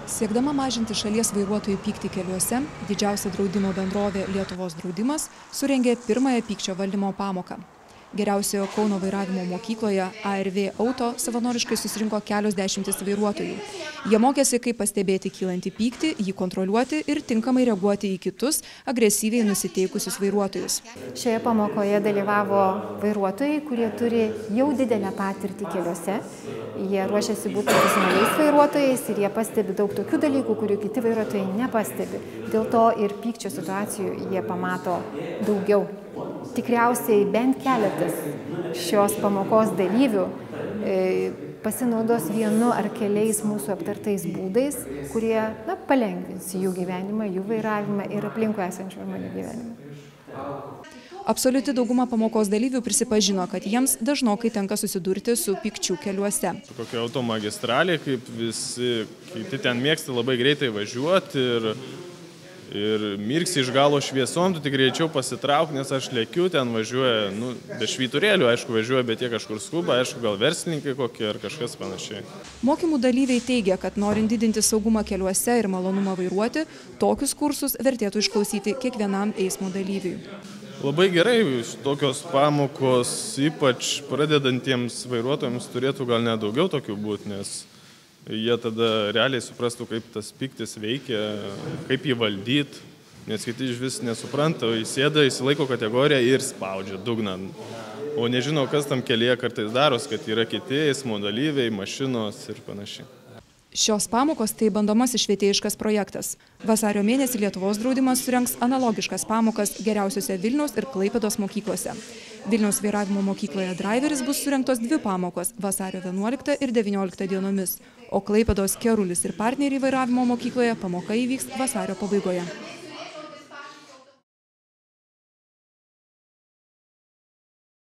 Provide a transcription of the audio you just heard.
Siekdama mažinti šalies vairuotojų pyktį keliuose, didžiausia draudimo bendrovė Lietuvos draudimas surengė pirmąją pykčio valdymo pamoką. Geriausiojo Kauno vairavimo mokykloje ARV Auto savanoriškai susirinko kelios dešimtis vairuotojų. Jie mokėsi, kaip pastebėti kylantį pyktį, jį kontroliuoti ir tinkamai reaguoti į kitus agresyviai nusiteikusius vairuotojus. Šioje pamokoje dalyvavo vairuotojai, kurie turi jau didelę patirtį keliuose. Jie ruošiasi būti profesionaliais vairuotojais ir jie pastebi daug tokių dalykų, kurių kiti vairuotojai nepastebi. Dėl to ir pykčio situacijų jie pamato daugiau. Tikriausiai bent keletas šios pamokos dalyvių pasinaudos vienu ar keliais mūsų aptartais būdais, kurie palengvins jų gyvenimą, jų vairavimą ir aplinkui esančių žmonių gyvenimą. Absoliuti dauguma pamokos dalyvių prisipažino, kad jiems dažnokai tenka susidurti su pykčiu keliuose. Kokia automagistralė, kaip visi kiti ten mėgsta labai greitai važiuoti ir mirksi iš galo šviesom, tu tik greičiau pasitrauk, nes aš lėkiu, ten važiuoja, be švyturėlių, aišku, važiuoja, bet jie kažkur skuba, aišku, gal verslininkai kokie ar kažkas panašiai. Mokymų dalyviai teigia, kad norint didinti saugumą keliuose ir malonumą vairuoti, tokius kursus vertėtų išklausyti kiekvienam eismo dalyviui. Labai gerai, tokios pamokos, ypač pradedantiems vairuotojams, turėtų gal net daugiau tokių būti, nes jie tada realiai suprastų, kaip tas pyktis veikia, kaip jį valdyti, nes kiti iš vis nesupranta, įsėda, įsilaiko kategoriją ir spaudžia dugną. O nežino, kas tam kelyje kartais daros, kad yra kiti eismo dalyviai, mašinos ir panašiai. Šios pamokos tai bandomasis švietėjiškas projektas. Vasario mėnesį Lietuvos draudimas surengs analogiškas pamokas geriausiose Vilniaus ir Klaipėdos mokyklose. Vilniaus vairavimo mokykloje Driveris bus surengtos 2 pamokos vasario 11 ir 19 dienomis, o Klaipėdos Kerulis ir partneriai vairavimo mokykloje pamoka įvyks vasario pabaigoje.